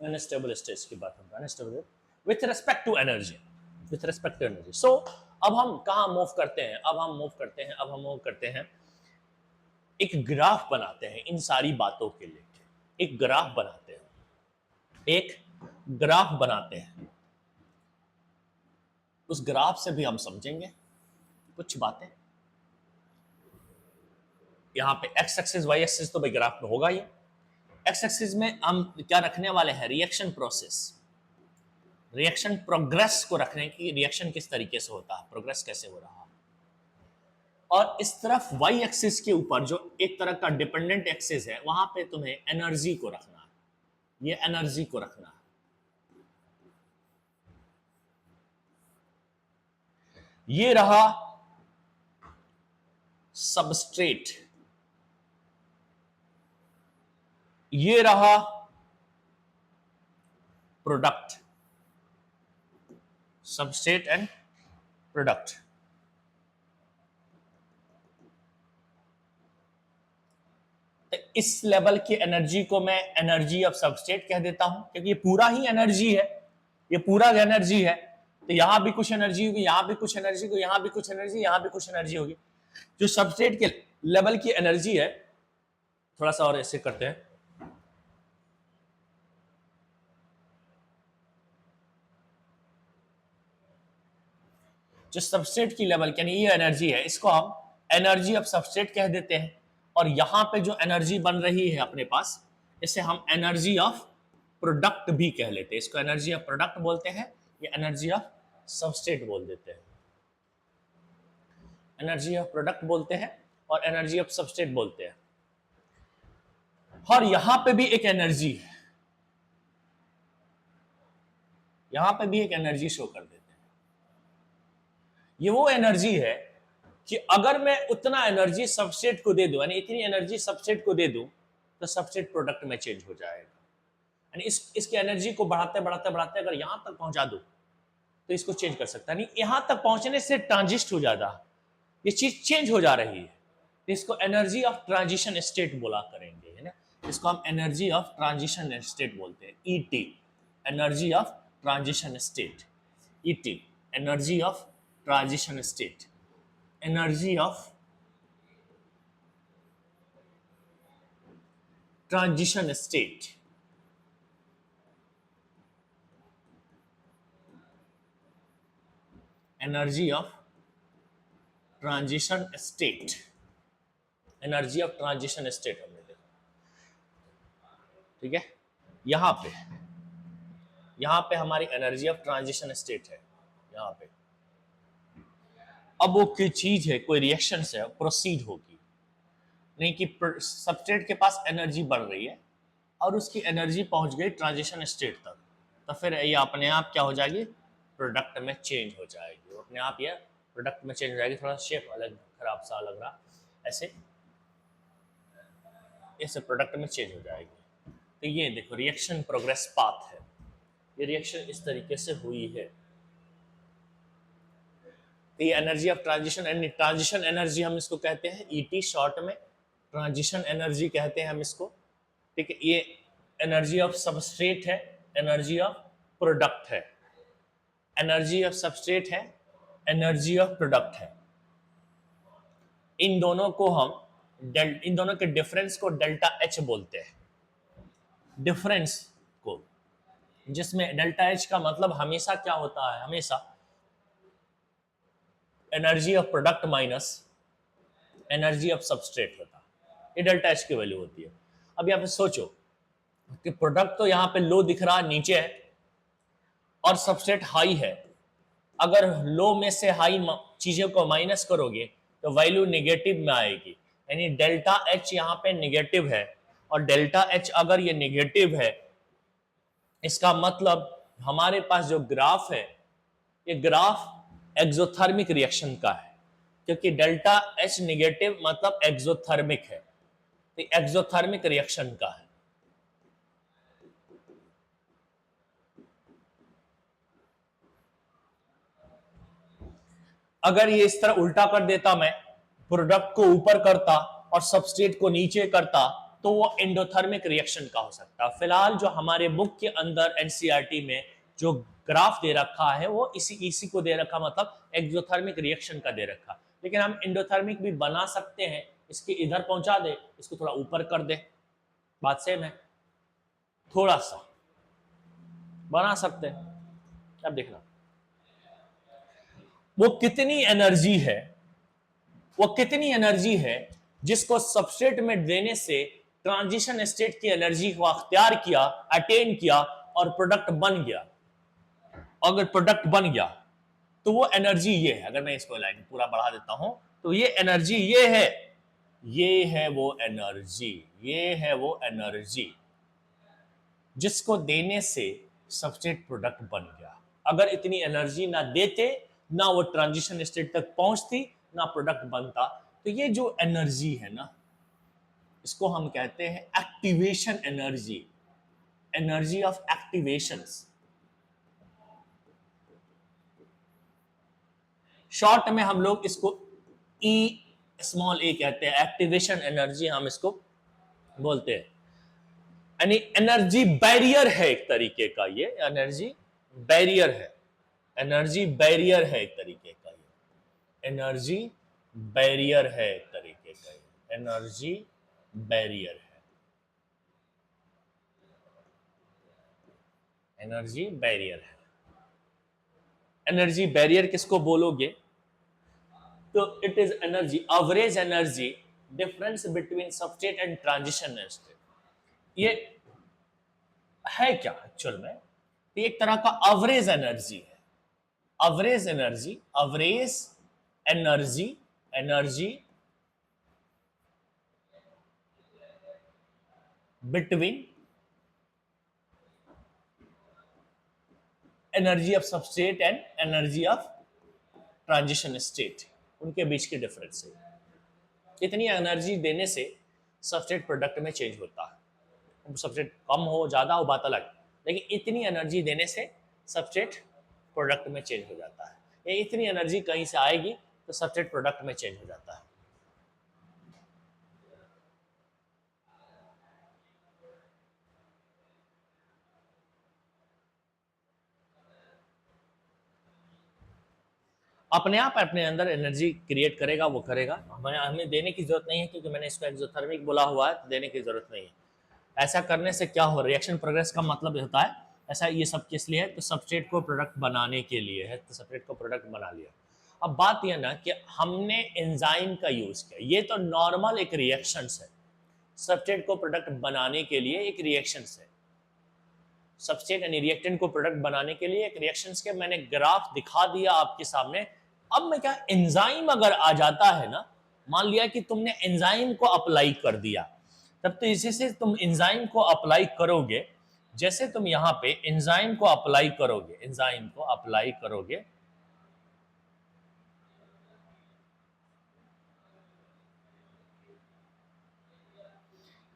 अनस्टेबल स्टेज की बात हम unstable with respect to energy, with respect to energy. So अब हम कहाँ मूव करते हैं? अब हम मूव करते हैं एक ग्राफ बनाते हैं इन सारी बातों के लिए। एक ग्राफ बनाते हैं, एक ग्राफ बनाते हैं। उस ग्राफ से भी हम समझेंगे कुछ बातें। यहाँ पे एक्स एक्सिस वाई एक्सिस तो भाई ग्राफ में होगा ही। एक्स एक्सिस में हम क्या रखने वाले हैं? रिएक्शन प्रोसेस, रिएक्शन प्रोग्रेस को रखने की, रिएक्शन किस तरीके से होता है, प्रोग्रेस कैसे हो रहा है। और इस तरफ वाई एक्सिस के ऊपर जो एक तरह का डिपेंडेंट एक्सिस है, वहां पे तुम्हें एनर्जी को रखना है, ये एनर्जी को रखना है। ये रहा सबस्ट्रेट, ये रहा प्रोडक्ट, सबस्ट्रेट एंड प्रोडक्ट। इस लेवल की एनर्जी को मैं एनर्जी ऑफ सबस्ट्रेट कह देता हूं, क्योंकि ये पूरा ही एनर्जी है, ये पूरा एनर्जी है। तो यहां भी कुछ एनर्जी होगी, यहां भी कुछ एनर्जी होगी, यहां भी कुछ एनर्जी, यहां भी कुछ एनर्जी होगी। जो सबस्ट्रेट के लेवल की एनर्जी है, थोड़ा सा और ऐसे करते हैं, जो सबस्ट्रेट की लेवल यानी ये एनर्जी है, इसको हम एनर्जी ऑफ सबस्ट्रेट कह देते हैं। और यहां पे जो एनर्जी बन रही है अपने पास, इसे हम एनर्जी ऑफ प्रोडक्ट भी कह लेते हैं। इसको एनर्जी ऑफ प्रोडक्ट बोलते हैं, या एनर्जी ऑफ सबस्ट्रेट बोल देते हैं। एनर्जी ऑफ प्रोडक्ट बोलते हैं और एनर्जी ऑफ सबस्ट्रेट बोलते हैं। और यहां पे भी एक एनर्जी है, यहां पे भी एक एनर्जी शो कर देते हैं। ये वो एनर्जी है कि अगर मैं उतना एनर्जी सबस्ट्रेट को दे दूं, यानी इतनी एनर्जी सबस्ट्रेट को दे दूं, तो सबस्ट्रेट प्रोडक्ट में चेंज हो जाएगा। यानी इसकी एनर्जी को बढ़ाते बढ़ाते बढ़ाते अगर यहां तक पहुंचा दूं, तो इसको चेंज कर सकता है। नहीं, यहां तक पहुंचने से ट्रांजिस्ट हो जाता, ये चीज चेंज हो जा रही है, तो इसको एनर्जी ऑफ ट्रांजिशन स्टेट बोला करेंगे, है ना। इसको हम एनर्जी ऑफ ट्रांजिशन स्टेट बोलते हैं, ET, energy of transition state, ET, energy of transition state, energy of transition state, energy of transition state, energy of transition state हमने देखा, ठीक है। यहां पे हमारी एनर्जी ऑफ ट्रांजिशन स्टेट है यहां पे। अब वो कोई चीज है, कोई रिएक्शन से प्रोसीड होगी, नहीं कि सबस्ट्रेट के पास एनर्जी बढ़ रही है और उसकी एनर्जी पहुंच गई ट्रांजिशन स्टेट तक, तो फिर ये अपने आप क्या हो जाएगी, प्रोडक्ट में चेंज हो जाएगी। वो अपने आप ये प्रोडक्ट में चेंज हो जाएगी। थोड़ा शेप अलग खराब सा लग रहा, ऐसे ऐसे प्रोडक्ट में चेंज हो जाएगी। तो ये देखो रिएक्शन प्रोग्रेस पाथ है, ये रिएक्शन इस तरीके से हुई है। तो ये energy of transition, and transition energy हम इसको कहते हैं ईटी, शॉर्ट में ट्रांजिशन एनर्जी कहते हैं हम इसको, ठीक है। ये एनर्जी ऑफ सबस्ट्रेट है, एनर्जी ऑफ प्रोडक्ट है, एनर्जी ऑफ सबस्ट्रेट है, एनर्जी ऑफ प्रोडक्ट है। इन दोनों को हम इन दोनों के डिफरेंस को डेल्टा एच बोलते हैं, डिफरेंस को, जिसमें डेल्टा एच का मतलब हमेशा क्या होता है, हमेशा energy of product minus energy of substrate होता है। ये डेल्टा एच की वैल्यू होती है। अब यहाँ पे सोचो कि प्रोडक्ट तो यहाँ पे लो दिख रहा नीचे है और सबस्ट्रेट हाई है। अगर लो में से हाई चीजों को माइनस करोगे तो वैल्यू नेगेटिव में आएगी, यानी डेल्टा एच यहाँ पे नेगेटिव है। और डेल्टा एच अगर ये नेगेटिव है, इसका मतलब हमारे पास जो ग्राफ है, ये ग्राफ एक्सोथर्मिक रिएक्शन का है, क्योंकि डेल्टा एच नेगेटिव मतलब एक्सोथर्मिक है, तो एक्सोथर्मिक रिएक्शन का है। अगर ये इस तरह उल्टा कर देता, मैं प्रोडक्ट को ऊपर करता और सबस्ट्रेट को नीचे करता, तो वो एंडोथर्मिक रिएक्शन का हो सकता है। फिलहाल जो हमारे बुक के अंदर एनसीईआरटी में जो ग्राफ दे रखा है, वो इसी को दे रखा, मतलब एक्सोथर्मिक रिएक्शन का दे रखा। लेकिन हम एंडोथर्मिक भी बना सकते हैं, इसके इधर पहुंचा दे, इसको थोड़ा ऊपर कर दे, बात सेम है, थोड़ा सा बना सकते हैं। अब देखना वो कितनी एनर्जी है, वो कितनी एनर्जी है जिसको सबस्ट्रेट में देने से ट्रांजिशन स्टेट की एनर्जी को अख्तियार किया, अटेन किया और प्रोडक्ट बन गया। अगर प्रोडक्ट बन गया तो वो एनर्जी ये है। अगर मैं इसको लाइन पूरा बढ़ा देता हूं तो ये एनर्जी ये है, ये है वो एनर्जी, ये है वो एनर्जी जिसको देने से सबस्ट्रेट प्रोडक्ट बन गया। अगर इतनी एनर्जी ना देते, ना वो ट्रांजिशन स्टेट तक पहुंचती, ना प्रोडक्ट बनता। तो ये जो एनर्जी है ना, इसको हम कहते हैं activation energy, energy of activations. Short में हम लोग इसको ई स्मॉल ए कहते हैं, एक्टिवेशन एनर्जी हम इसको बोलते हैं। यानी एनर्जी बैरियर है एक तरीके का, ये एनर्जी बैरियर है, एनर्जी बैरियर है एक तरीके का, एनर्जी बैरियर है एक तरीके का, एनर्जी बैरियर है, एनर्जी बैरियर है। एनर्जी बैरियर किसको बोलोगे? तो it is energy, average energy difference between substrate and transition state. ये है क्या एक्चुअल में? ये एक तरह का एवरेज एनर्जी है, average energy, average energy, energy between energy of substrate and energy of transition state, उनके बीच के डिफरेंस है। इतनी एनर्जी देने से सबस्ट्रेट प्रोडक्ट में चेंज होता है। सबस्ट्रेट कम हो ज़्यादा हो बात अलग, लेकिन इतनी एनर्जी देने से सबस्ट्रेट प्रोडक्ट में चेंज हो जाता है। ये इतनी एनर्जी कहीं से आएगी तो सबस्ट्रेट प्रोडक्ट में चेंज हो जाता है। अपने आप अपने अंदर एनर्जी क्रिएट करेगा, वो करेगा, हमें देने की जरूरत नहीं है, क्योंकि मैंने इसको एक्सोथर्मिक बोला हुआ है, तो देने की जरूरत नहीं है। ऐसा करने से क्या हो, रिएक्शन प्रोग्रेस का मतलब होता है ऐसा, ये सब किस लिए है? तो सबस्ट्रेट को प्रोडक्ट बनाने के लिए है, तो सबस्ट्रेट को प्रोडक्ट बना लिया। अब बात यह ना कि हमने एंजाइम का यूज किया, ये तो नॉर्मल एक रिएक्शन है, सबस्ट्रेट को प्रोडक्ट बनाने के लिए एक रिएक्शन है, सबस्ट्रेट यानी रिएक्टेंट को प्रोडक्ट बनाने के लिए एक रिएक्शन के मैंने ग्राफ दिखा दिया आपके सामने। अब मैं क्या, एंजाइम अगर आ जाता है ना, मान लिया कि तुमने एंजाइम को अप्लाई कर दिया, तब तो इसी से तुम एंजाइम को अप्लाई करोगे, जैसे तुम यहां पे एंजाइम को अप्लाई करोगे, एंजाइम को अप्लाई करोगे,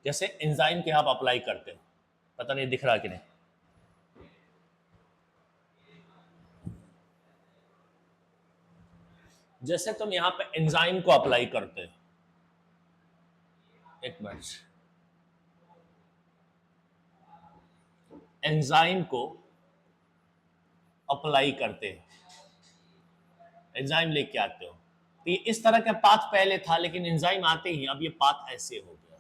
जैसे एंजाइम के आप अप्लाई करते हो, पता नहीं दिख रहा कि नहीं, जैसे तुम यहां पे एंजाइम को अप्लाई करते हो, एक मिनट, एंजाइम को अप्लाई करते हैं, एंजाइम लेके आते हो, तो ये इस तरह का पाथ पहले था, लेकिन एंजाइम आते ही अब ये पाथ ऐसे हो गया,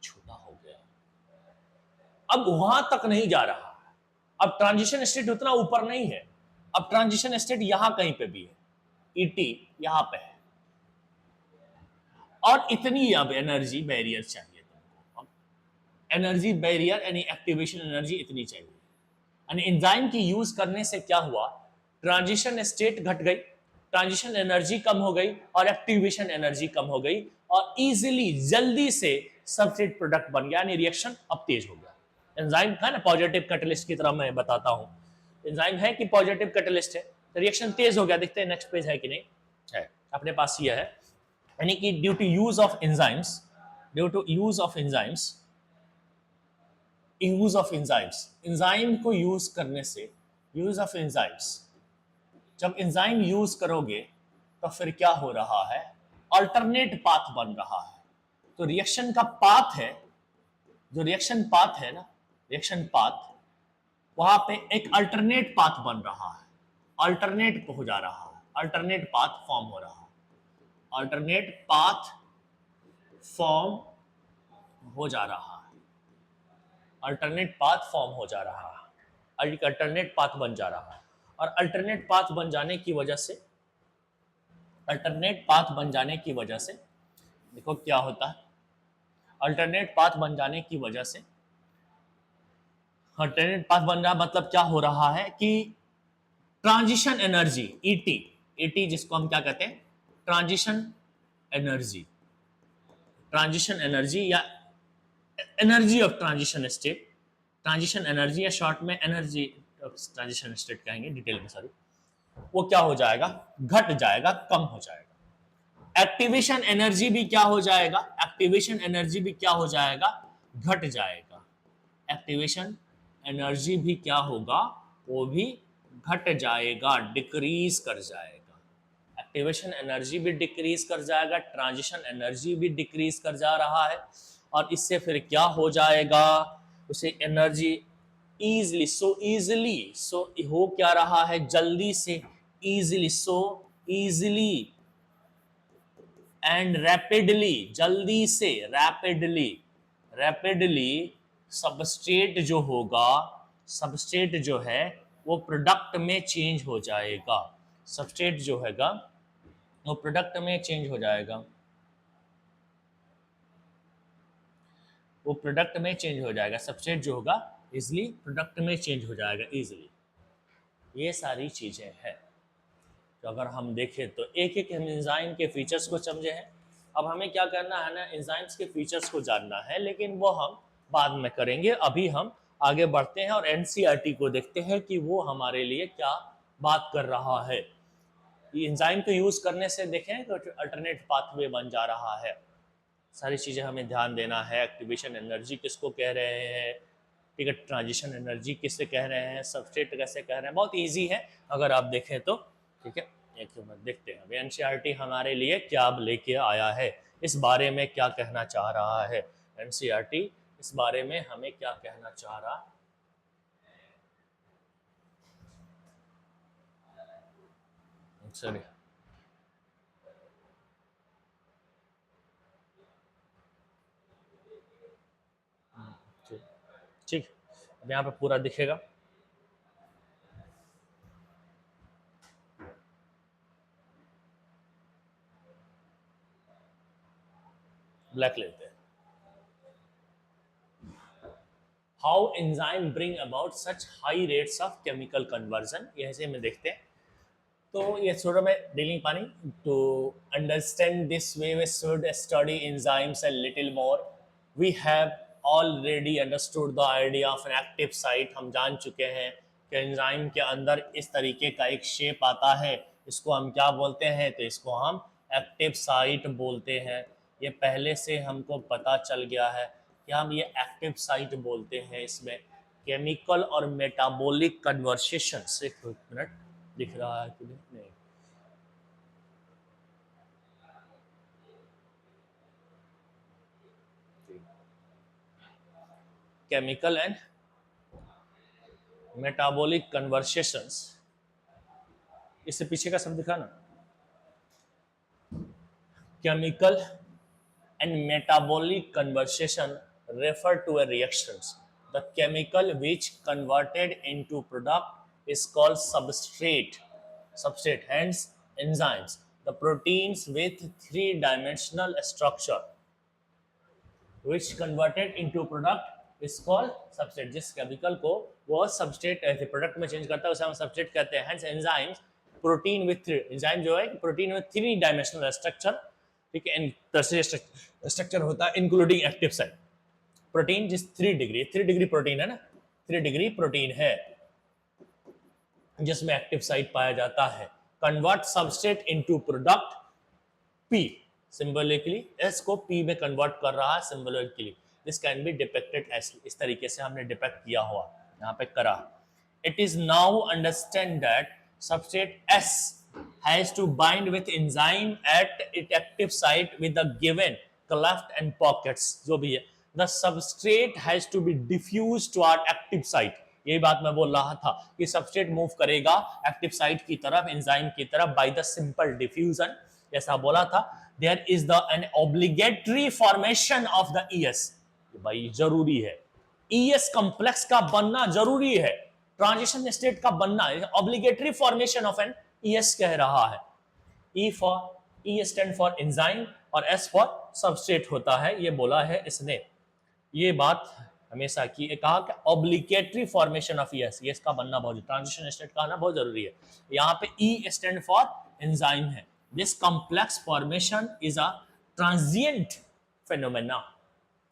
छोटा हो गया, अब वहां तक नहीं जा रहा, अब ट्रांजिशन स्टेट उतना ऊपर नहीं है, अब ट्रांजिशन स्टेट यहां कहीं पे भी है, ईटी यहां पे है, और इतनी अब एनर्जी बैरियर चाहिए तुमको, एनर्जी बैरियर यानी एक्टिवेशन एनर्जी इतनी चाहिए, यानी एंजाइम की यूज करने से क्या हुआ, ट्रांजिशन स्टेट घट गई, ट्रांजिशन एनर्जी कम हो गई और एक्टिवेशन एनर्जी कम हो गई, और इजीली जल्दी से सबस्ट्रेट प्रोडक्ट बन गया, यानी रिएक्शन अब तेज हो गया। एंजाइम था ना पॉजिटिव कैटलिस्ट की तरह मैं बताता हूं, एंजाइम है कि पॉजिटिव कैटलिस्ट है, तो रिएक्शन तेज हो गया। देखते हैं नेक्स्ट पेज है कि नहीं, है अपने पास ये है, यानी कि due to use of enzymes, due to use of enzymes, use of enzymes, enzyme को यूज करने से, यूज ऑफ एंजाइम्स, जब एंजाइम यूज करोगे तो फिर क्या हो रहा है, अल्टरनेट पाथ बन रहा है। तो रिएक्शन का पाथ है, जो रिएक्शन पाथ है ना, रिएक्शन पाथ, वहां पे एक अल्टरनेट पाथ बन रहा है, अल्टरनेट हो जा रहा है, अल्टरनेट पाथ फॉर्म हो रहा है, अल्टरनेट पाथ फॉर्म हो जा रहा है, अल्टरनेट पाथ फॉर्म हो जा रहा है, अल्टरनेट पाथ बन जा रहा है, और अल्टरनेट पाथ बन जाने की वजह से, अल्टरनेट पाथ बन जाने की वजह से देखो क्या होता है, अल्टरनेट पाथ बन जाने की वजह से, अल्टरनेट पाथ बन रहा मतलब क्या हो रहा है कि ट्रांजिशन एनर्जी ईटी, ईटी जिसको हम क्या कहते हैं, ट्रांजिशन एनर्जी, ट्रांजिशन एनर्जी या energy of transition state, transition energy या शॉर्ट में एनर्जी ऑफ ट्रांजिशन स्टेट कहेंगे डिटेल में, सॉरी, वो क्या हो जाएगा, घट जाएगा, कम हो जाएगा। एक्टिवेशन एनर्जी भी क्या हो जाएगा, एक्टिवेशन एनर्जी भी क्या हो जाएगा, घट जाएगा, एक्टिवेशन एनर्जी भी क्या होगा, वो भी घट जाएगा, डिक्रीज कर जाएगा, एक्टिवेशन एनर्जी भी डिक्रीज कर जाएगा, ट्रांजिशन एनर्जी भी डिक्रीज कर जा रहा है, और इससे फिर क्या हो जाएगा, उसे energy easily, so easily, so हो क्या रहा है, जल्दी से, easily, so easily and rapidly, जल्दी से, rapidly, rapidly सबस्ट्रेट जो होगा, सबस्ट्रेट जो है वो प्रोडक्ट में चेंज हो जाएगा, सबस्ट्रेट जो हैगा वो प्रोडक्ट में चेंज हो जाएगा, वो प्रोडक्ट में चेंज हो जाएगा, सबस्ट्रेट जो होगा इजिली प्रोडक्ट में चेंज हो जाएगा इजिली। ये सारी चीज़ें हैं। तो अगर हम देखें तो एक एक हम एंजाइम के फीचर्स को समझे हैं। अब हमें क्या करना है ना, एंजाइम्स के फीचर्स को जानना है, लेकिन वो हम बाद में करेंगे। अभी हम आगे बढ़ते हैं और एनसीईआरटी को देखते हैं कि वो हमारे लिए क्या बात कर रहा है। ये एंजाइम को यूज़ करने से देखें तो अल्टरनेट पाथवे बन जा रहा है। सारी चीज़ें हमें ध्यान देना है। एक्टिवेशन एनर्जी किसको कह रहे हैं, ठीक है, ट्रांजिशन एनर्जी किससे कह रहे हैं, सबस्ट्रेट कैसे कह रहे हैं, बहुत इजी है अगर आप देखें तो, ठीक है। एक मिनट देखते हैं अभी एनसीईआरटी हमारे लिए क्या लेके आया है, इस बारे में क्या कहना चाह रहा है एनसीईआरटी, इस बारे में हमें क्या कहना चाह रहा है। सॉरी, ठीक, अब यहाँ पे पूरा दिखेगा। ब्लैक लेते हैं। How enzyme bring about such high rates of chemical conversion, ये ऐसे में देखते हैं। तो ये थोड़ा मैं डीलिंग पानी to understand this way we should study enzymes a little more. We have already understood the idea of an active site. हम जान चुके हैं कि एंजाइम के अंदर इस तरीके का एक शेप आता है, इसको हम क्या बोलते हैं, तो इसको हम एक्टिव साइट बोलते हैं। ये पहले से हमको पता चल गया है कि हम ये एक्टिव साइट बोलते हैं। इसमें केमिकल और मेटाबॉलिक कन्वर्सेशन, एक मिनट दिख रहा है कि नहीं, केमिकल एंड मेटाबॉलिक कन्वर्सेशंस, इससे पीछे का सब दिखा ना, chemical and metabolic conversion refer to a reactions. The chemical which converted into product is called substrate. Substrate, hence enzymes. The proteins with three-dimensional structure which converted into product is called substrate. जिस chemical को वो substrate ऐसे product में change करता है उसे हम substrate कहते हैं। Hence enzymes, protein with enzyme जो है protein with three dimensional structure, ठीक है, तरह स्ट्रक्चर होता है इंक्लूडिंग एक्टिव साइट। प्रोटीन जिस 3 डिग्री प्रोटीन है ना, 3 डिग्री प्रोटीन है जिसमें एक्टिव साइट पाया जाता है। Convert substrate into product P, symbolically S को पी में कन्वर्ट कर रहा है symbolically. This can be depicted as, इस तरीके से हमने डिपेक्ट किया हुआ यहाँ पे करा। It is now understand that substrate S has to bind with enzyme at its active site with the given cleft and pockets, जो भी है। The substrate has to be diffused toward active site। यही बात मैं बोल रहा था कि सबस्ट्रेट मूव करेगा एक्टिव साइट की तरफ, एंजाइम की तरफ, बाय द सिंपल डिफ्यूजन, जैसा बोला था। There is the an obligatory formation of the ES, भाई जरूरी है, ईएस कॉम्प्लेक्स का बनना जरूरी है, ट्रांजिशन स्टेट का बनना, obligatory formation of an ES कह रहा है। E for E stand for enzyme और एस फॉर सबस्ट्रेट होता है, ये बोला है इसने। ये बात हमेशा की कहा कि obligatory formation of ES, ES का बनना बहुत, ट्रांजिशन स्टेट का आना बहुत जरूरी है। यहाँ पे ई स्टैंड फॉर एंजाइम है। This complex formation is a transient phenomena,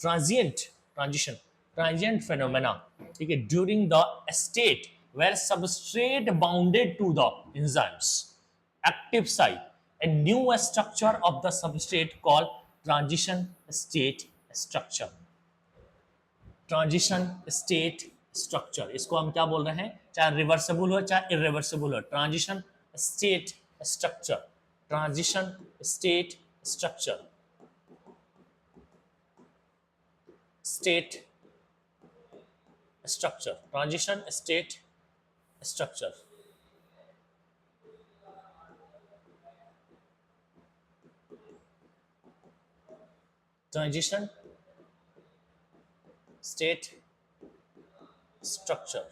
transient transition transient phenomena, ठीक है, during the state where substrate bounded to the enzymes active site, a new structure of the substrate called transition state structure। Transition state structure, इसको हम क्या बोल रहे हैं, चाहे reversible हो चाहे इरिवर्सिबल हो, transition state structure, transition state structure, state structure, transition state structure. Transition state structure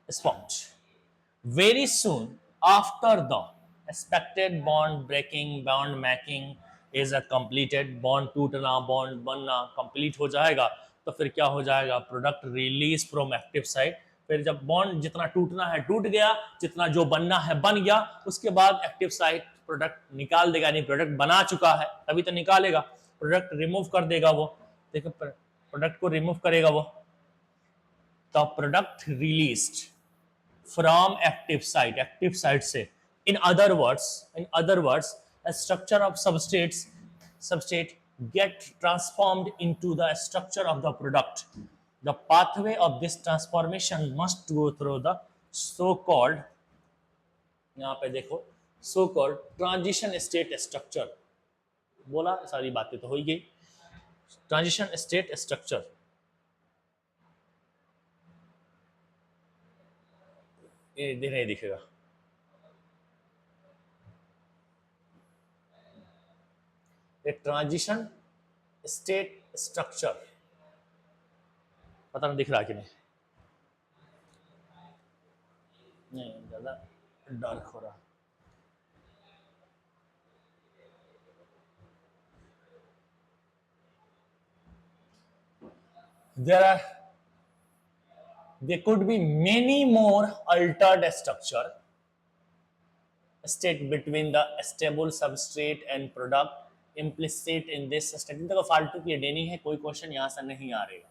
is formed very soon after the expected bond breaking, bond making is a completed. bond टूटना, bond बनना complete हो जाएगा तो फिर क्या हो जाएगा, product release from active site. फिर जब बॉन्ड जितना टूटना है टूट गया, जितना जो बनना है बन गया, उसके बाद एक्टिव साइट प्रोडक्ट निकाल देगा. नहीं, प्रोडक्ट बना चुका है तभी तो निकालेगा. प्रोडक्ट रिमूव कर देगा वो. देखो प्रोडक्ट को रिमूव करेगा वो, तो product released from active site से. in other words a structure of substrate get transformed into the structure of the product. The pathway of this transformation must go through the so called, यहाँ पे देखो, so called transition state structure. बोला, सारी बातें तो हो ही गई. transition state structure ये नहीं दिखेगा. ये ट्रांजिशन स्टेट स्ट्रक्चर, पता नहीं दिख रहा कि नहीं ज्यादा डार्क हो रहा. there could be many more altered structure state between the stable substrate and product implicit in this statement. देखो फालतू की देनी है, कोई क्वेश्चन यहाँ से नहीं आ रहेगा.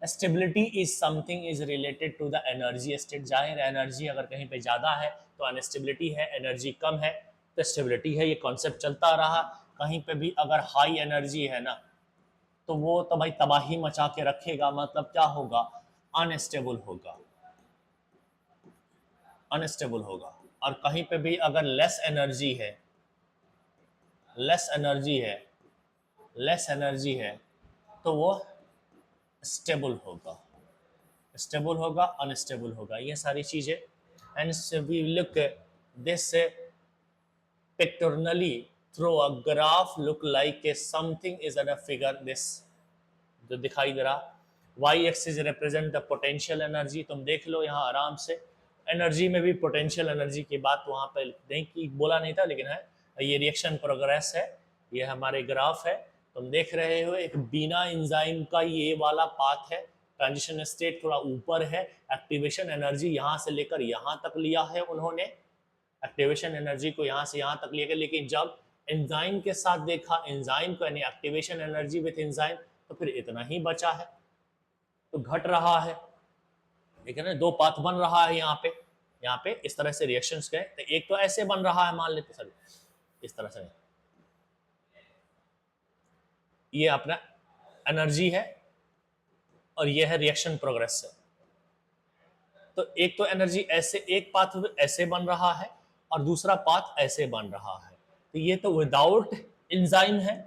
Stability is something is related to the energy state. जाहिर है एनर्जी अगर कहीं पे ज़्यादा है तो अनस्टेबिलिटी है, एनर्जी कम है तो स्टेबिलिटी है. ये कॉन्सेप्ट चलता रहा. कहीं पे भी अगर हाई एनर्जी है ना तो वो तो भाई तबाही मचा के रखेगा. मतलब क्या होगा, अनस्टेबल होगा. और कहीं पे भी अगर लेस एनर्जी है तो वो स्टेबल होगा, अनस्टेबल होगा. ये सारी चीजें. And we look this pictorially through a graph look like a something is an a figure. This जो दिखाई दे रहा, Y axis represent the potential energy. तुम देख लो यहाँ आराम से. एनर्जी में भी पोटेंशियल एनर्जी की बात वहाँ पे नहीं की, बोला नहीं था, लेकिन है ये रिएक्शन प्रोग्रेस है. ये हमारे ग्राफ है, तुम देख रहे हो. एक बिना एंजाइम का ये वाला पाथ है. ट्रांजिशन स्टेट थोड़ा ऊपर है. एक्टिवेशन एनर्जी यहाँ से लेकर यहाँ तक लिया है उन्होंने. एक्टिवेशन एनर्जी को यहाँ से यहाँ तक लेकर, लेकिन जब एंजाइम के साथ देखा, एंजाइम को यानी एक्टिवेशन एनर्जी विथ एंजाइम, तो फिर इतना ही बचा है. तो घट रहा है, लेकिन दो पाथ बन रहा है यहाँ पे इस तरह से रिएक्शंस गए. तो एक तो ऐसे बन रहा है, मान लेते सर इस तरह से, ये अपना एनर्जी है और ये है रिएक्शन प्रोग्रेस है. तो एक तो एनर्जी ऐसे, एक पाथ ऐसे बन रहा है और दूसरा पाथ ऐसे बन रहा है. तो ये तो विदाउट एंजाइम है,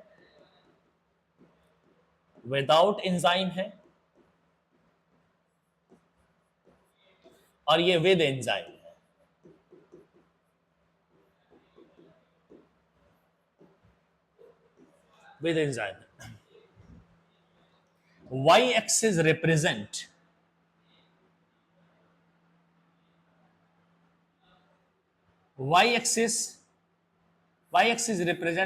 और ये विद एंजाइम है. With enzyme. y axis represent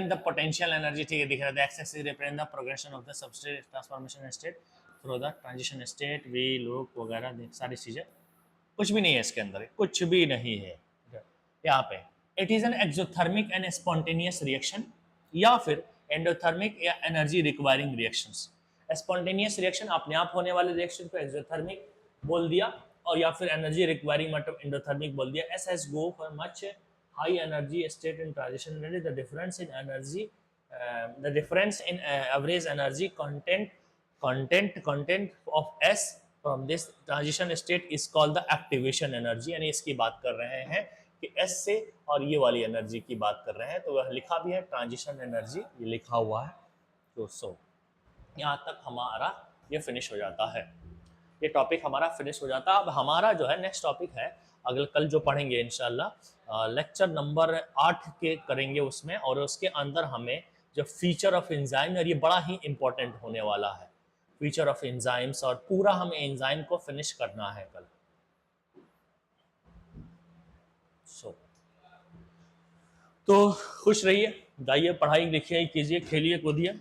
the potential energy. ठीक है, दिख रहा है. x axis represent the progression of the substrate transformation state through the transition state. we look वगैरह सारी चीजें. कुछ भी नहीं है इसके अंदर, कुछ भी नहीं है यहाँ पे. It is an exothermic and spontaneous reaction, या फिर एंडोथर्मिक या energy requiring reactions. Spontaneous reaction, अपने आप होने वाले रिएक्शन को एक्सोथर्मिक बोल दिया, और या फिर एनर्जी रिक्वायरिंग मतलब एंडोथर्मिक बोल दिया. S has go for much high energy state in transition. The difference in energy, the difference in average energy content of S from this transition state is called the activation energy. यानी इसकी बात कर रहे हैं कि S से और ये वाली एनर्जी की बात कर रहे हैं, तो वह लिखा भी है ट्रांजिशन एनर्जी, ये लिखा हुआ है। तो सो यहाँ तक हमारा ये फिनिश हो जाता है, ये टॉपिक हमारा फिनिश हो जाता है। अब हमारा जो है नेक्स्ट टॉपिक है, अगले कल जो पढ़ेंगे इंशाल्लाह लेक्चर नंबर 8 के करेंगे उसमें, और उसके अंदर हमें जो फीचर ऑफ एंजाइम, और ये बड़ा ही इंपॉर्टेंट होने वाला है, फीचर ऑफ एंजाइम्स, और पूरा हमें एंजाइम को फिनिश करना है कल। सो तो खुश रहिए, जाइए पढ़ाई लिखिए कीजिए, खेलिए कूदिए।